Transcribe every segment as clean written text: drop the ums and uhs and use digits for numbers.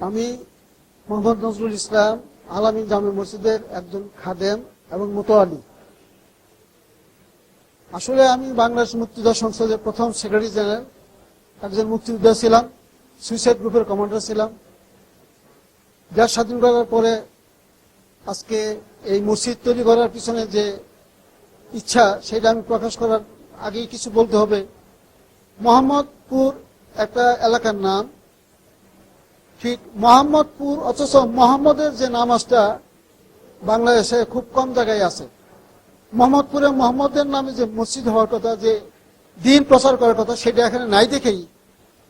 আমি মোহাম্মদ নজরুল ইসলাম আলামিন জামে মসজিদের একজন খাদেম এবং মুতওয়ালি। আসলে আমি বাংলাদেশ মুক্তিযোদ্ধা সংসদের প্রথম সেক্রেটারি জেনারেল, একজন মুক্তিযোদ্ধা ছিলাম, সুইসাইড গ্রুপের কমান্ডার ছিলাম। দেশ স্বাধীন করার পরে আজকে এই মসজিদ তৈরি করার পিছনে যে ইচ্ছা, সেটা আমি প্রকাশ করার আগেই কিছু বলতে হবে। মোহাম্মদপুর একটা এলাকার নাম, ঠিক মোহাম্মদপুর, অথচ মোহাম্মদের যে নামাজটা বাংলাদেশে খুব কম জায়গায় আছে। মোহাম্মদপুরে মোহাম্মদের নামে যে মসজিদ হওয়ার কথা, যে দিন প্রচার করার কথা, সেটা এখানে নাই দেখেই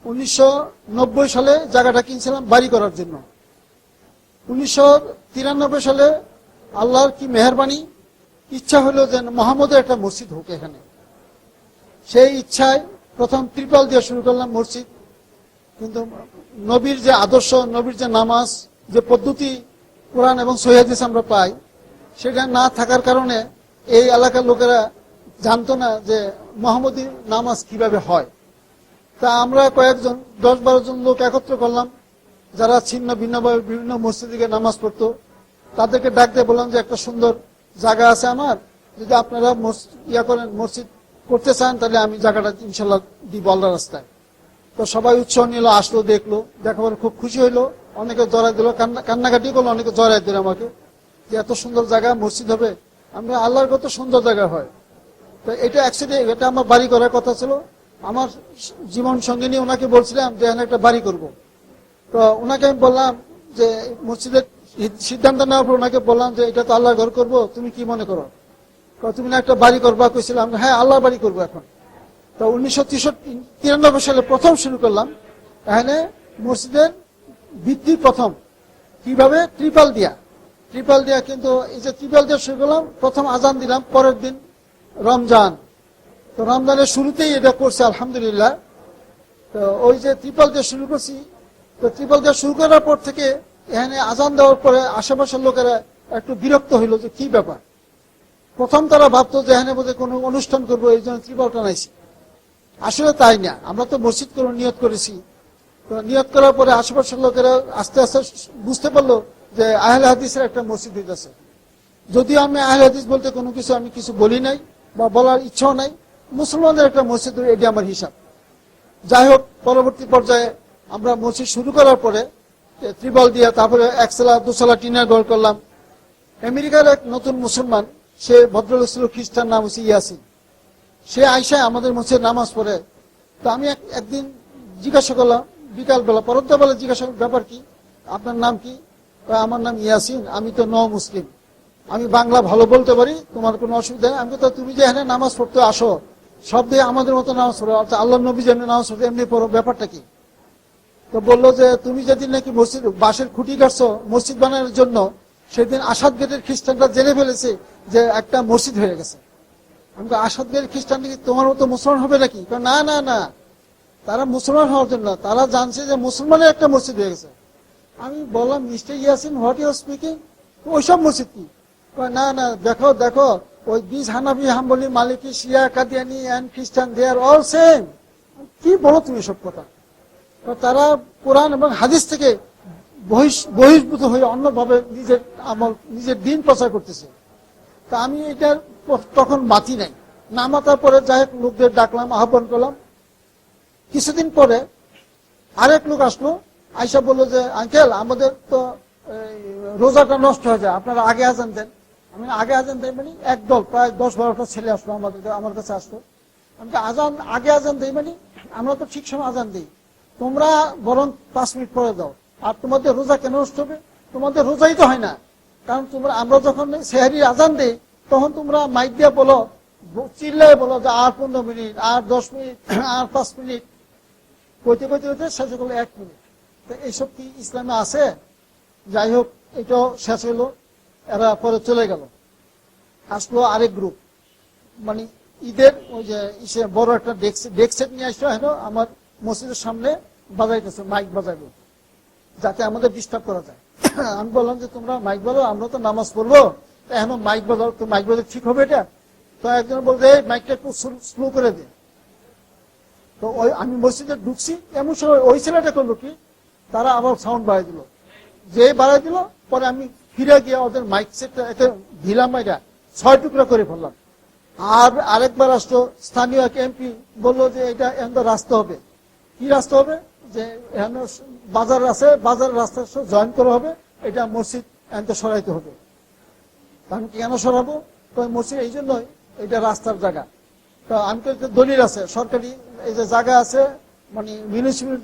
1990 সালে জায়গাটা কিনছিলাম বাড়ি করার জন্য। 1993 সালে আল্লাহর কি মেহেরবানি, ইচ্ছা হলো যে মোহাম্মদের একটা মসজিদ হোক এখানে। সেই ইচ্ছায় প্রথম ত্রিপাল দিয়ে শুরু করলাম মসজিদ। কিন্তু নবীর যে আদর্শ, নবীর যে নামাজ, যে পদ্ধতি কোরআন এবং সহিহ হাদিস আমরা পাই, সেটা না থাকার কারণে এই এলাকার লোকেরা জানতো না যে মোহাম্মদী নামাজ কিভাবে হয়। তা আমরা কয়েকজন 10-12 জন লোক একত্র করলাম, যারা ছিন্ন ভিন্নভাবে বিভিন্ন মসজিদে নামাজ পড়তো। তাদেরকে ডাক দিয়ে বললাম যে একটা সুন্দর জায়গা আছে আমার, যদি আপনারা মসজিদ করতে চান তাহলে আমি জায়গাটা ইনশাল্লাহ দিব আল্লাহর রাস্তায়। তো সবাই উৎসাহ নিল, আসলো, দেখলো, দেখার খুব খুশি হইলো। অনেকে জড়াই দিল, কান্নাকাটি করলো, অনেকে জড়াই দিল আমাকে, যে এত সুন্দর জায়গা, মসজিদ হবে। আমরা আল্লাহর কত সুন্দর জায়গা হয়। তো এটা অ্যাকচুয়ালি এটা আমার বাড়ি করার কথা ছিল। আমার জীবন সঙ্গিনী ওনাকে বলছিলাম যে এখানে একটা বাড়ি করব। তো ওনাকে আমি বললাম যে মসজিদের সিদ্ধান্ত নেওয়ার পর ওনাকে বললাম যে এটা তো আল্লাহর ঘর করবো, তুমি কি মনে করো? তুমি না একটা বাড়ি করবা কইছিলাম, হ্যাঁ আল্লাহর বাড়ি করবো এখন। তো 1993 সালে প্রথম শুরু করলাম এখানে মসজিদের ভিত্তি। প্রথম কিভাবে? ত্রিপাল দিয়া। কিন্তু এই যে ত্রিপাল দিয়ে শুরু করলাম, প্রথম আজান দিলাম পরের দিন রমজান। তো রমজানের শুরুতেই এটা করছে আলহামদুলিল্লাহ। তো ওই যে ত্রিপাল দিয়ে শুরু করছি, তো ত্রিপাল দিয়ে শুরু করার পর থেকে এখানে আজান দেওয়ার পরে আশেপাশের লোকেরা একটু বিরক্ত হইলো যে কি ব্যাপার। প্রথম তারা ভাবতো যে এখানে বোধহয় কোনো অনুষ্ঠান করবো, এই জন্য ত্রিপাল টানাইছি। আসলে তাই না, আমরা তো মসজিদ করে নিয়ত করেছি। তো নিয়ত করার পরে আশেপাশের লোকেরা আস্তে আস্তে বুঝতে পারলো যে আহলে হাদিসের একটা মসজিদ হইতেছে। যদিও আমি আহলে হাদিস বলতে কোনো কিছু আমি কিছু বলি নাই বা বলার ইচ্ছাও নাই, মুসলমানদের একটা মসজিদ, এটি আমার হিসাব। যাই হোক, পরবর্তী পর্যায়ে আমরা মসজিদ শুরু করার পরে ত্রিপল দিয়ে, তারপরে 1 টিনের ঘর করলাম। আমেরিকার এক নতুন মুসলমান, সে ভদ্রলোক ছিল, খ্রিস্টান, নাম হচ্ছে ইয়াসিন। সে আইসায় আমাদের মসজিদে নামাজ পড়ে। তো আমি একদিন জিজ্ঞাসা করলাম, বিকালবেলা পরদ্দাবেলা জিজ্ঞাসা, ব্যাপার কি, আপনার নাম কি? আমার নাম ইয়াসিন, আমি তো মুসলিম, আমি বাংলা ভালো বলতে পারি, তোমার কোনো অসুবিধা নেই। আমি তো, তুমি যে এখানে নামাজ পড়তে আসো, সব দিয়ে আমাদের মতো নামাজ পড়ো, অর্থাৎ আল্লাহ নবী যেমনি নামাজ পড়তে এমনি পড়ো, ব্যাপারটা কি? তো বললো যে তুমি যেদিন নাকি মসজিদ বাঁশের খুঁটি কাটছো মসজিদ বানানোর জন্য, সেদিন আসাদ গেটের খ্রিস্টানরা জেনে ফেলেছে যে একটা মসজিদ হয়ে গেছে। আমি তো, আসাদ গেটের খ্রিস্টান কি তোমার মতো মুসলমান হবে নাকি? না না না, তারা মুসলমান হওয়ার জন্য, তারা জানছে যে মুসলমানের একটা মসজিদ হয়ে গেছে। আমি বললাম, mister Yasin, what you speaking? ওইসব মসজিদ কি? না না, দেখো দেখো, ওই 20 হানাফি, হাম্বলি, মালিকি, শিয়া, কাদিয়ানি এন্ড খ্রিস্টান, দে আর অল সেম। কি বলো তুমি সব কথা? তারা কোরআন এবং হাদিস থেকে বহিষ্ভূত হয়ে অন্যভাবে নিজের আমল, নিজের দিন প্রচার করতেছে। তা আমি এটার তখন মাতি নাই, না মাতার পরে যাই হোক লোকদের ডাকলাম, আহ্বান করলাম। কিছুদিন পরে আরেক লোক আসলো, আইসা বললো যে আঙ্কেল, আমাদের তো রোজাটা নষ্ট হয়ে যায়, আপনারা আগে আজান দেন। আমি আগে আজান দেই মানে, একদল প্রায় 10-12টা ছেলে আসলো আমার কাছে আসলো। আমি আজান আগে আজান দেই মানে, আমরা তো ঠিক সময় আজান দিই, তোমরা বরং 5 মিনিট পরে দাও। আর তোমাদের রোজা কেন নষ্ট হবে? তোমাদের রোজাই তো হয় না, কারণ আমরা যখন সেহরি আজান দিই, তখন তোমরা মাইক দিয়ে বলো, চিল্লায় বলো যে আর 15 মিনিট, আর 10 মিনিট, আর 5 মিনিট, কইতে কইতে কইতে শেষ হলো 1 মিনিট। তো এইসব কি ইসলামে আছে? যাই হোক, এটাও শেষ হইলো। এরা পরে চলে গেল। আসলো আরেক গ্রুপ, মানে ঈদের ওই যে বড় একটা ডেক সেট নিয়ে আসলো, হ্যাঁ আমার মসজিদের সামনে বাজাইতেছে, মাইক বাজাইলো, যাতে আমাদের ডিস্টার্ব করা যায়। আমি বললাম যে তোমরা মাইক বাজাও, আমরা তো নামাজ পড়বো, এখন মাইক বাজাও, তো মাইক বাজাও ঠিক হবে এটা? তো একজন বলছে মাইকটা একটু স্লো করে দে। তো ওই আমি মসজিদে ঢুকছি, এমন সময় ওই ছেলেটা করলো কি, তারা আবার সাউন্ড বাড়াই দিল, যে বাড়াই দিল পরে আমি ফিরে গিয়ে ওদের মাইক সেটটা এতে ঢিলা মাইরা 6 টুকরা করে ফেললাম। আর আরেকবার আসলো স্থানীয় এক এমপি, বললো যে এটা এখানে রাস্তা হবে। কি রাস্তা হবে? যে এখানে বাজার আছে, বাজারের রাস্তা জয়েন করা হবে, এটা মসজিদ এখানে সরাইতে হবে। আমি কেন সরাবো? তো মসজিদ এই জন্যই, এটা রাস্তার জায়গা। তো আমি তো দলিল আছে, সরকারি এই যে জায়গা আছে, মানে মিউনিসিপাল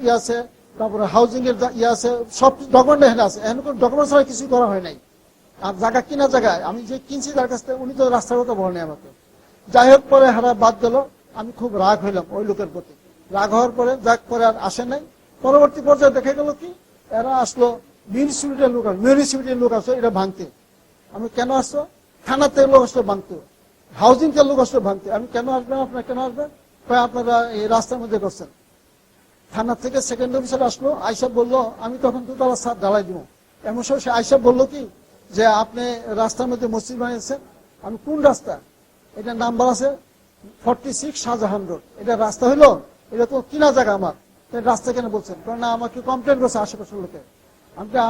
ইয়ে আছে, তারপরে হাউজিং এর ইয়ে আছে, সব ডকুমেন্ট এখানে আছে। এখানে কোনো ডকুমেন্ট ছাড়া কিছু করা হয় নাই। আর জায়গা কিনা জায়গায় আমি যে কিনছি তার কাছ থেকে, উনি তো রাস্তার কথা বলেন আমাকে। যাই হোক, পরে হারা বাদ দিল। আমি খুব রাগ হইলাম ওই লোকের প্রতি। রাগ হওয়ার পরে যাক পরে আর আসে নাই। পরবর্তী পর্যায়ে দেখা গেল কি, এরা আসলো মিউনিসিপালিটির লোক আসলো এটা ভাঙতে। আমি কেন আসছো? থানাতে লোক আসলো ভাঙতে, হাউজিং কে লোক আসলো ভাঙতে। আমি কেন আসবেন? আপনারা কেন আসবেন? আপনারা এই রাস্তার মধ্যে করছেন। থানা থেকে সেকেন্ড অফিসার আসলো, আইসা বললো, আমি তখন তো তারা সার ঢালাই দিব। এমন সময় সে আইসা বললো কি, যে আপনি রাস্তার মধ্যে মসজিদ বানিয়েছেন। আমি কোন রাস্তা? এটা নাম্বার আছে 46 শাহজাহান রোড। এটা রাস্তা হইলো? এটা তো কিনা জায়গা আমার, রাস্তা কেন বলছেন? কারণ না, আমাকে কমপ্লেন করছে আশেপাশের লোকে।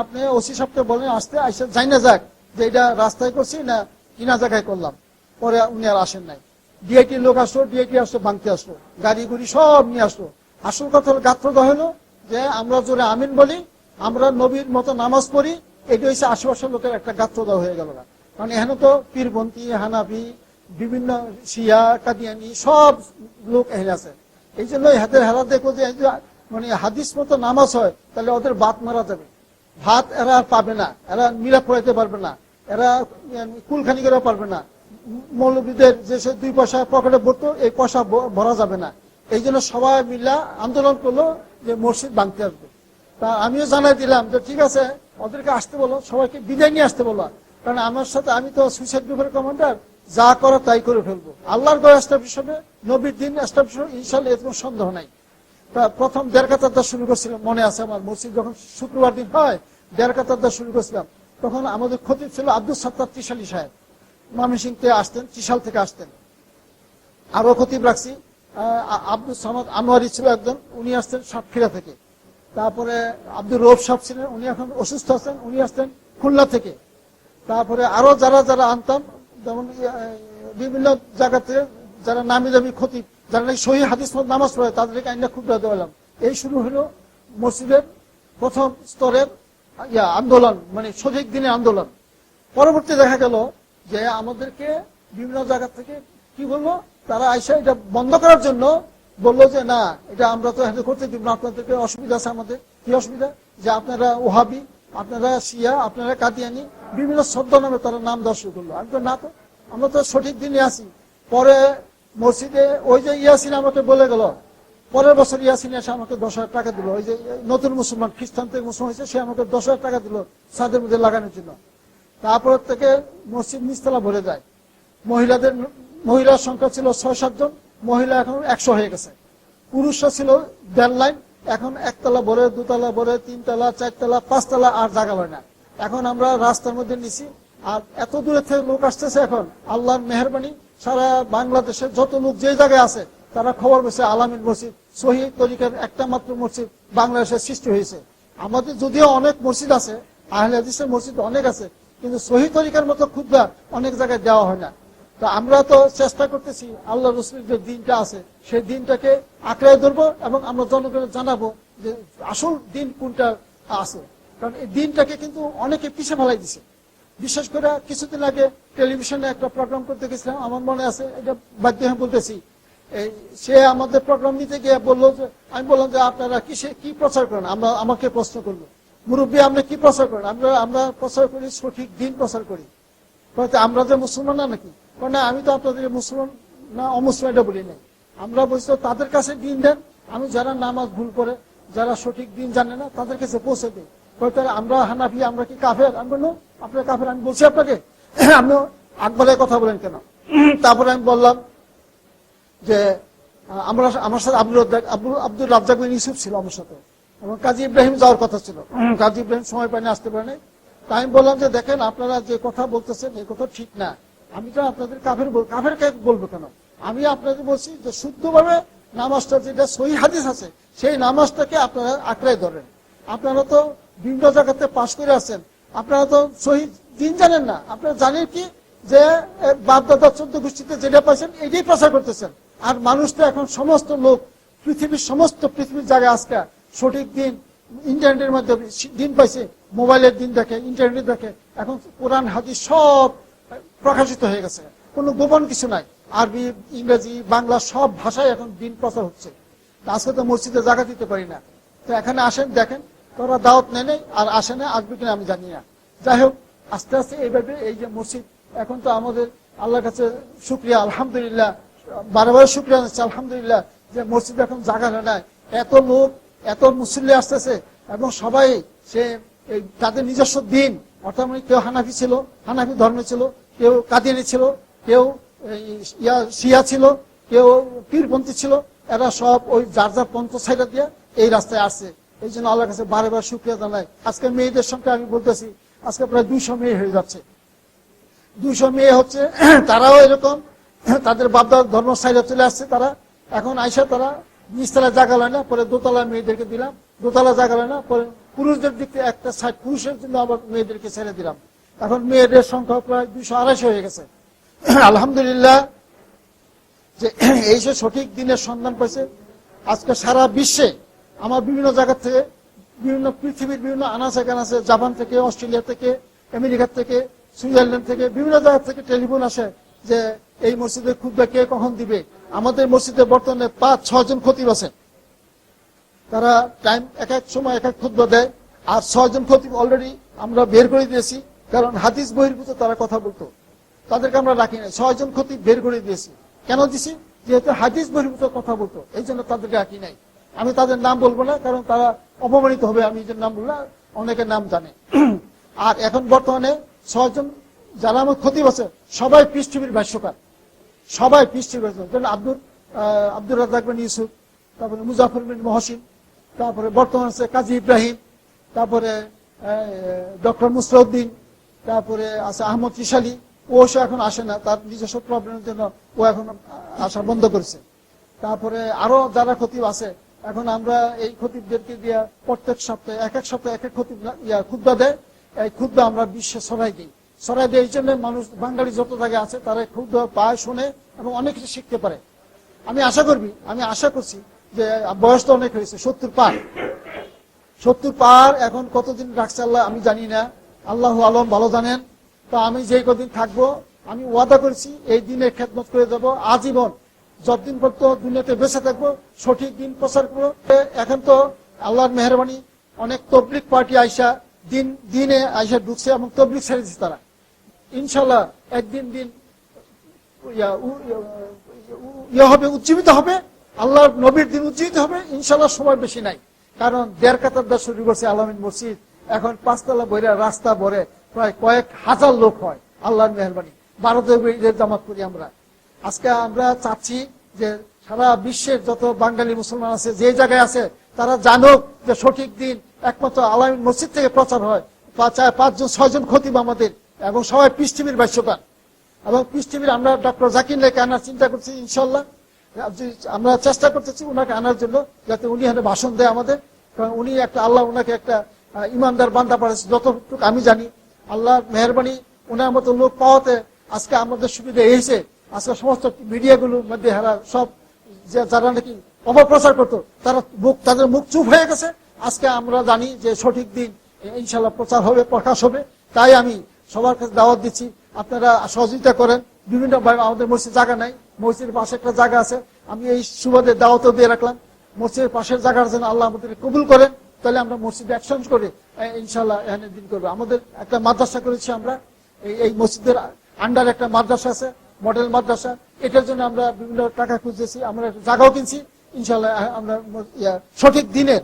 আপনি ওসি সাহেবকে বলেন আসতে, আইসা যাই না যাক যে এটা রাস্তায় করছি না কিনা জায়গায় করলাম। পরে উনি আর আসেন নাই। ডিআইটির লোক আসলো, ডিআইটি আসলো ভাঙতে আসলো, গাড়ি গুড়ি সব নিয়ে আসলো। আসল কথা হলো, গাত্রটা হলো যে আমরা জোরে আমিন বলি, আমরা নবীর মতো নামাজ পড়ি, এটা হচ্ছে আশেপাশের লোকের একটা গাত্রদা হয়ে গেল না। কারণ এখানে তো পীরপন্থী, হানাফি, বিভিন্ন শিয়া, কাদিয়ানি সব লোক এখানে আছে। এই জন্য হাতের হেরা দেখো যে মানে হাদিস মতো নামাজ হয়, তাহলে ওদের বাত মারা যাবে। ভাত এরা পাবে না, এরা মিলাপ করাইতে পারবে না, এরা কুলখানি করে পারবে না। মৌলবীদের যে 2 পয়সা পকেটে ভরতো, এই পয়সা ভরা যাবে না। এই জন্য সবাই মিলা আন্দোলন করলো যে মসজিদ ভাঙতে আসবে। তা আমিও জানাই দিলাম যে ঠিক আছে, ওদেরকে আসতে বলো, সবাইকে বিদায় নিয়ে আসতে বলো। কারণ আমার সাথে, আমি তো সুইসাইড গ্রুপের কমান্ডার, যা করো তাই করে ফেলবো। আল্লাহর ঘর এস্টাবলিশ হবে, নবীর দিন এস্টাবলিশ হবে, ইনশাল্লাহ এর কোনো সন্দেহ নাই। তা প্রথম 1.5 কাতার শুরু করছিলাম, মনে আছে আমার। মসজিদ যখন শুক্রবার দিন হয়, 1.5 কাতার শুরু করছিলাম। তখন আমাদের খতিব ছিল আব্দুল সত্তার ত্রিশালী সাহেব, ময়মনসিংহ থেকে আসতেন, ত্রিশাল থেকে আসতেন। আরো খতিব রাখছি, আব্দুল সামাদ আনোয়ারি ছিল একজন, উনি আসতেন সাতক্ষীরা থেকে। তারপরে আব্দুল রৌফ সাহেব ছিলেন, উনি এখন অসুস্থ আছেন, উনি আসতেন খুলনা থেকে। তারপরে আরো যারা যারা আনতাম, যেমন বিভিন্ন জায়গাতে যারা নামি দামি খতিব, যারা নাকি সহি হাদিস নামাজ পড়ে, তাদেরকে আইনা খুব দেওয়ালাম। এই শুরু হলো মসজিদের প্রথম স্তরের আন্দোলন, মানে সঠিক দিনের আন্দোলন। পরবর্তী দেখা গেল যে আমাদেরকে বিভিন্ন জায়গা থেকে কি বললো, তারা আইসা এটা বন্ধ করার জন্য বললো যে না, এটা আমরা তো করতে দিব না, আপনাদেরকে অসুবিধা আছে। আমাদের কি অসুবিধা? যে আপনারা ওহাবি, আপনারা শিয়া, আপনারা কাদিয়ানি, বিভিন্ন শব্দ নামে তারা নাম দেওয়া শুরু করলো। আমি তো না, তো আমরা তো সঠিক দিনে আছি। পরে মসজিদে ওই যে ইয়াসিন আমাকে বলে গেল, পরের বছর ইয়াসিন এসে আমাকে 10,000 টাকা দিল। ওই যে নতুন মুসলমান, খ্রিস্টান থেকে মুসলমান হয়েছে, সে আমাকে 10,000 টাকা দিল ছাদের মধ্যে লাগানোর জন্য। তারপর থেকে মসজিদ নিচতলা ভরে যায়। মহিলার সংখ্যা ছিল 6-7 জন, মহিলা এখন 100 হয়ে গেছে। পুরুষরা ছিল 1.5 লাইন, এখন 1 তলা ভরে, 2 তলা ভরে, 3 তলা, 4 তলা, 5 তলা, আর জায়গা হয় না। এখন আমরা রাস্তার মধ্যে নিছি। আর এত দূরে থেকে লোক আসতেছে। এখন আল্লাহর মেহেরবানি, সারা বাংলাদেশের যত লোক যে জায়গায় আছে, তারা খবর পেয়েছে আলামিন মসজিদ, সহি তরিকার একটা মাত্র মসজিদ বাংলাদেশের সৃষ্টি হয়েছে। আমাদের যদিও অনেক মসজিদ আছে, আহলে হাদিসের মসজিদ অনেক আছে, কিন্তু সহি তরিকার মতো খুতবা অনেক জায়গায় দেওয়া হয় না। তো আমরা তো চেষ্টা করতেছি আল্লাহ রসুলের যে দিনটা আছে, সেই দিনটাকে আঁকড়ায় ধরবো এবং আমরা জনগণকে জানাবো যে আসল দিন কোনটা আছে। কারণ এই দিনটাকে কিন্তু অনেকে পিছিয়ে ফেলাই দিছে। বিশেষ করে কিছুদিন আগে টেলিভিশনে একটা প্রোগ্রাম করতে গেছিলাম, আমার মনে আছে, এটা বাধ্য হয়ে বলতেছি। সে আমাদের প্রোগ্রাম নিতে গিয়ে বললো যে, আমি বললাম যে আপনারা কি প্রচার করেন? আমাকে প্রশ্ন করলো, মুরব্বী আপনি কি প্রচার করেন? আমরা প্রচার করি সঠিক দিন প্রচার করি। আমরা যে মুসলমান না নাকি? কারণ আমি তো আপনাদের মুসলমান না অমুসলিম এটা বলি নাই। আমরা বলছি তাদের কাছে দিন দেন, আমি যারা নামাজ ভুল করে, যারা সঠিক দিন জানে না, তাদের কাছে পৌঁছে দিই। আমরা হানাফি, আমরা কি কাফের? আমি বললাম আপনার কাফের। আমি বলছি আপনাকে, আপনি আকবরের কথা বলেন কেন? তারপরে আমি বললাম যে আমার সাথে আব্দুল রাজ্জাক বিন ইউসুফ ছিল আমার সাথে, এবং কাজী ইব্রাহিম যাওয়ার কথা ছিল। কাজী ইব্রাহিম সময় পায়নি, আসতে পারেনি। তাই আমি বললাম যে দেখেন, আপনারা যে কথা বলতেছেন এই কথা ঠিক না। আমি তো আপনাদের কাফের বলবো কেন? আমি আপনাদের বলছি যে শুদ্ধভাবে নামাজটা যেটা সহি হাদিস আছে, সেই নামাজটাকে আপনারা আঁকড়ায় ধরেন। আপনারা তো বিভিন্ন জায়গাতে পাশ করে আছেন, আপনারা তো শহীদ দিন জানেন না। আপনারা জানেন কি যে বাপদাদা 14 গোষ্ঠীতে যেটা পাইছেন এটাই প্রচার করতেছেন। আর মানুষ তো এখন সমস্ত লোক পৃথিবীর জায়গায় আজকে সঠিক দিন ইন্টারনেটের মাধ্যমে দিন পাইছে, মোবাইলের দিন দেখে, ইন্টারনেট দেখে। এখন কোরআন হাদিস সব প্রকাশিত হয়ে গেছে, কোনো গোপন কিছু নাই। আরবি, ইংরেজি, বাংলা সব ভাষায় এখন দিন প্রচার হচ্ছে। আজকে তো মসজিদে জায়গা দিতে পারি না, তো এখানে আসেন, দেখেন তোরা দাওয়াত নেই আর আসে না, আসবে কিনা আমি জানি না। যাই হোক, আস্তে আস্তে এইভাবে এই যে মসজিদ, এখন তো আমাদের আল্লাহর কাছে শুকরিয়া, আলহামদুলিল্লাহ, বারবার শুকরিয়া জানাচ্ছি আলহামদুলিল্লাহ, যে মসজিদ এখন জায়গা নেয়, এত লোক, এত মুসল্লি আসতেছে, এবং সবাই সে তাদের নিজস্ব দিন, অর্থাৎ কেউ হানাফি ছিল, হানাফি ধর্মে ছিল, কেউ কাদিয়ানি ছিল, কেউ শিয়া ছিল, কেউ পীরপন্থী ছিল, এরা সব ওই যার যার পন্থ ছাইড়া দিয়ে এই রাস্তায় আসছে। এই জন্য আল্লাহর কাছে বারবার শুকরিয়া জানাই। আজকে মেয়েদের সংখ্যা আমি বলতেছি, আজকে প্রায় 200 মেয়ে হয়ে যাচ্ছে। 200 মেয়ে হচ্ছে, তারাও এরকম তাদের বাপদার ধর্ম ছাইড়া চলে আসছে। তারা এখন আইসা তারা নিচতলা জায়গা লয় না, পরে দোতলা মেয়েদেরকে দিলাম, দোতলা জায়গা লয় না, পরে পুরুষদের দিক থেকে একটা সাইড পুরুষের জন্য আবার মেয়েদেরকে ছেড়ে দিলাম। এখন মেয়েদের সংখ্যা প্রায় 200-250 হয়ে গেছে। আলহামদুলিল্লাহ, যে এই যে সঠিক দিনের সন্ধান পাইছে। আজকে সারা বিশ্বে আমার বিভিন্ন জায়গা থেকে, বিভিন্ন পৃথিবীর বিভিন্ন আনাচে কানাচে, জাপান থেকে, অস্ট্রেলিয়া থেকে, আমেরিকা থেকে, সুইজারল্যান্ড থেকে, বিভিন্ন জায়গা থেকে টেলিফোন আসে যে এই মসজিদে খুতবা কে কখন দিবে। আমাদের মসজিদে বর্তমানে 5-6 জন খতিব আছেন, তারা টাইম এক এক সময় এক এক খুতবা দেয়। আর 6 জন খতিব অলরেডি আমরা বের করে দিয়েছি, কারণ হাদিস বহির্ভূত তারা কথা বলতো, তাদেরকে আমরা রাখি না। 6 জন খতিব বের করে দিয়েছি। কেন দিছি? যেহেতু হাদিস বহির্ভূত কথা বলতো, এই জন্য তাদেরকে রাখি নাই। আমি তাদের নাম বলবো না, কারণ তারা অপমানিত হবে আমি যে নাম বললাম, অনেকের নাম জানে। আর এখন বর্তমানে 6 জন যারা আমার খতিব আছে সবাই পিস টিভির ভাষ্যকার, সবাই পিস টিভির ভাষ্যকার। যেমন আব্দুর রাজ্জাক বিন ইউসুফ, তারপরে মুজাফর বিন মহসিন, তারপরে বর্তমান আছে কাজী ইব্রাহিম, তারপরে ডক্টর মুসরাউদ্দিন, তারপরে আছে আহমদ ইশালি। ও এখন আসে না, তার নিজস্ব প্রবলেমের জন্য ও এখন আসা বন্ধ করেছে। তারপরে আরো যারা খতিব আছে, এখন আমরা এই খতিবদেরকে দিয়ে প্রত্যেক সপ্তাহে এক এক সপ্তাহে এক এক খতিব খুতবা দেয়। এই খুতবা আমরা বিশ্বে ছড়াই দিই। এই জন্য মানুষ, বাঙালি যত জায়গায় আছে, তারা খুতবা পায়, শোনে এবং অনেক কিছু শিখতে পারে। আমি আশা করছি যে বয়স তো অনেক হয়েছে, 70 পার। 70 পার, এখন কতদিন রাখছে আল্লাহ আমি জানি না, আল্লাহ আলম ভালো জানেন। তো আমি যেই কদিন থাকবো, আমি ওয়াদা করছি এই দিনের খেদমত করে যাব আজীবন, যতদিন পর্যন্ত দুনিয়াতে বেঁচে থাকবো, সঠিক দিন প্রচার করবো। এখন তো আল্লাহর মেহরবানি, অনেক তবলিগ পার্টি আইসা দিনে আইসা ঢুকছে এবং তবলিগ ছেড়ে দিচ্ছে তারা। ইনশাল্লাহ একদিন দিন হবে, উজ্জীবিত হবে, আল্লাহর নবীর দিন উজ্জীবিত হবে ইনশাল্লাহ। সময় বেশি নাই, কারণ 1.5 কাতার শুরু করছে আলামিন মসজিদ। এখন 5 তলা বইরা রাস্তা ভরে প্রায় কয়েক হাজার লোক হয়, আল্লাহর মেহরবানি। 12 জামাত করি আমরা। আজকে আমরা চাচ্ছি যে সারা বিশ্বের যত বাঙালি মুসলমান আছে, যে জায়গায় আছে, তারা জানুক যে সঠিক দিন একমাত্র আলামিন মসজিদ থেকে প্রচার হয়। 5 জন 6 জন খতিব আমাদের, এবং সবাই পিস টিভির ভাষ্যকার। এবং পিস টিভির আমরা ডক্টর জাকির নাইকে আনার চিন্তা করছি ইনশাল্লাহ। আমরা চেষ্টা করতেছি উনাকে আনার জন্য, যাতে উনি এখানে ভাষণ দেয় আমাদের। কারণ উনি একটা, আল্লাহ উনাকে একটা ইমানদার বান্দা পাঠাচ্ছে, যতটুকু আমি জানি। আল্লাহর মেহরবানি, উনার মতো লোক পাওয়াতে আজকে আমাদের সুবিধা এসেছে। আজকে সমস্ত মিডিয়াগুলোর মধ্যে হারা সব যারা নাকি অপপ্রচার করতো, তাদের মুখ চুপ হয়ে গেছে। আজকে আমরা জানি যে সঠিক দিন ইনশাল্লাহ প্রচার হবে, প্রকাশ হবে। তাই আমি সবার কাছে দাওয়াত দিচ্ছি, আপনারা সহযোগিতা করেন। বিভিন্ন আমাদের মসজিদ জায়গা নাই, মসজিদের পাশে একটা জায়গা আছে, আমি এই সুবাদে দাওয়াতও দিয়ে রাখলাম। মসজিদের পাশের জায়গার জন্য আল্লাহ আমাদের কবুল করেন, তাহলে আমরা মসজিদে এক্সচেঞ্জ করে ইনশাল্লাহ এখানে দিন করবো। আমাদের একটা মাদ্রাসা করেছি আমরা, এই মসজিদের আন্ডার একটা মাদ্রাসা আছে, মডেল মাদ্রাসা। এটার জন্য আমরা বিভিন্ন টাকা খুঁজতেছি, আমরা একটা জায়গাও কিনছি। ইনশাল্লাহ আমরা সঠিক দিনের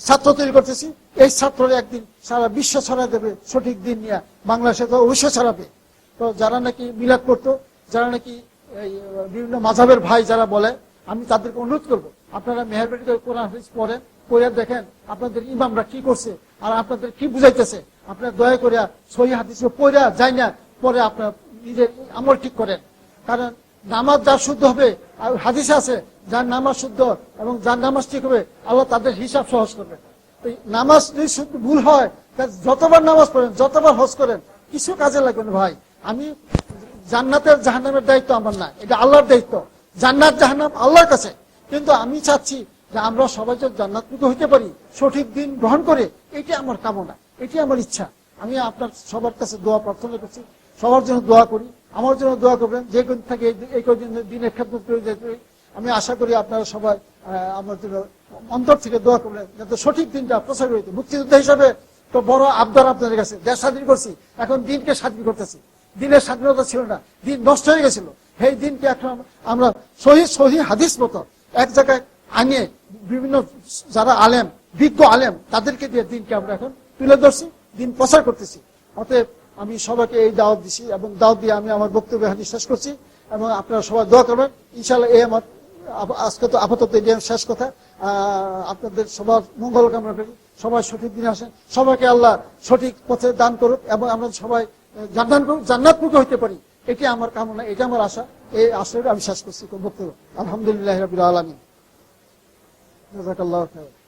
ছাত্র তৈরি করতেছি। এই ছাত্ররা একদিন সারা বিশ্ব ছড়া দেবে, সঠিক দিন নিয়ে বাংলাদেশে তো অবশ্যই ছড়াবে। তো যারা নাকি মিলাদ করতো, যারা নাকি বিভিন্ন মাযহাবের ভাই যারা বলে, আমি তাদেরকে অনুরোধ করবো, আপনারা মেহেরবানি করে কোরআন হাদিস পড়েন, পড়ে দেখেন আপনাদের ইমামরা কি করছে আর আপনাদের কি বুঝাইতেছে। আপনারা দয়া করে সহিহ হাদিস পড়া যায় না, পরে আপনার নিজের আমল ঠিক করেন। কারণ নামাজ যার শুদ্ধ হবে, আর হাদিসে আছে যার নামাজ শুদ্ধ এবং যার নামাজ ঠিক হবে, আল্লাহ তাদের হিসাব সহজ করবে। ওই নামাজ যদি শুধু ভুল হয়, যতবার নামাজ পড়েন, যতবার হজ করেন, কিছু কাজে লাগবে না ভাই। আমি জান্নাতের জাহান্নামের দায়িত্ব আমার না, এটা আল্লাহর দায়িত্ব। জান্নাত জাহান্নাম আল্লাহর কাছে। কিন্তু আমি চাচ্ছি যে আমরা সবাই যদি জান্নাতমুখী হইতে পারি, সঠিক দিন গ্রহণ করে, এটি আমার কামনা, এটি আমার ইচ্ছা। আমি আপনার সবার কাছে দোয়া প্রার্থনা করছি, সবার জন্য দোয়া করি, আমার জন্য দোয়া করবেন। যে কোন থেকে এই কদিন দিনের খেদমত করে যেতে, আমি আশা করি আপনারা সবাই আমার জন্য অন্তর থেকে দোয়া করবেন, যাতে সঠিক দিনটা প্রচার হইতে। মুক্তিযোদ্ধা হিসাবে তো বড় আবদার আপনাদের কাছে, দেশ স্বাধীন করছি, এখন দিনকে স্বাধীন করতেছি। দিনের স্বাধীনতা ছিল না, দিন নষ্ট হয়ে গেছিল। সেই দিনকে এখন আমরা সহি হাদিস মতো এক জায়গায় আনিয়ে বিভিন্ন যারা আলেম, বিজ্ঞ আলেম, তাদেরকে দিয়ে দিনকে আমরা এখন তুলে ধরছি, দিন প্রচার করতেছি। অতএব আমি সবাইকে এই দাওয়াত দিছি, এবং দাওয়াত দিয়ে আমি আমার বক্তব্য এখানে শেষ করছি, এবং আপনারা সবাই দোয়া করবেন। ইনশাআল্লাহ এই আমার আজকে তো আপাতত এই শেষ কথা। আপনাদের সবার মঙ্গল কামনা করি, সবাই সঠিক দিনে আসেন, সবাইকে আল্লাহ সঠিক পথে দান করুক, এবং আমরা সবাই জান্নাতমুখী হইতে পারি, এটি আমার কামনা, এটা আমার আশা। এই আশায় আমি শেষ করছি বক্তব্য। আলহামদুলিল্লাহ রাব্বিল আলামিন। জাযাকাল্লাহু খাইরান।